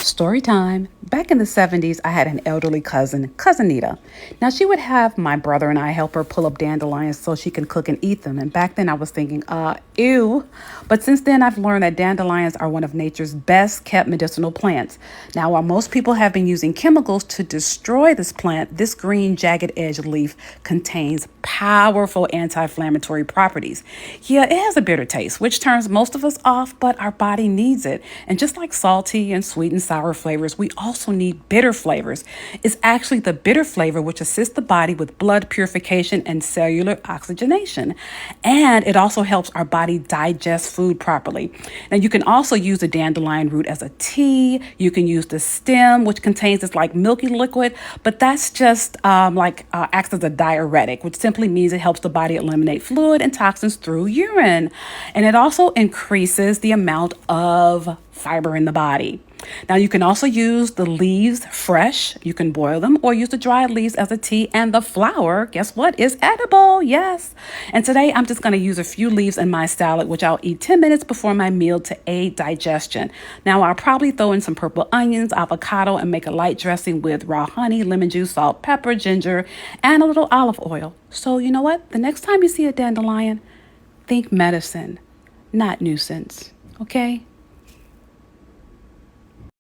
Story time. Back in the 70s, I had an elderly cousin Nita. Now, she would have my brother and I help her pull up dandelions so she can cook and eat them. And back then I was thinking, ew. But since then, I've learned that dandelions are one of nature's best kept medicinal plants. Now, while most people have been using chemicals to destroy this plant, this green jagged edge leaf contains powerful anti-inflammatory properties. Yeah, it has a bitter taste, which turns most of us off, but our body needs it. And just like salty and sweet and sour flavors, we also need bitter flavors. It's actually the bitter flavor which assists the body with blood purification and cellular oxygenation. And it also helps our body digest food properly. Now, you can also use the dandelion root as a tea. You can use the stem, which contains this like milky liquid, but that's just acts as a diuretic, which simply means it helps the body eliminate fluid and toxins through urine. And it also increases the amount of fiber in the body. Now, you can also use the leaves fresh. You can boil them or use the dried leaves as a tea. And the flower, guess what, is edible. Yes. And today I'm just going to use a few leaves in my salad, which I'll eat 10 minutes before my meal to aid digestion. Now, I'll probably throw in some purple onions, avocado, and make a light dressing with raw honey, lemon juice, salt, pepper, ginger, and a little olive oil. So you know what? The next time you see a dandelion, think medicine, not nuisance. Okay?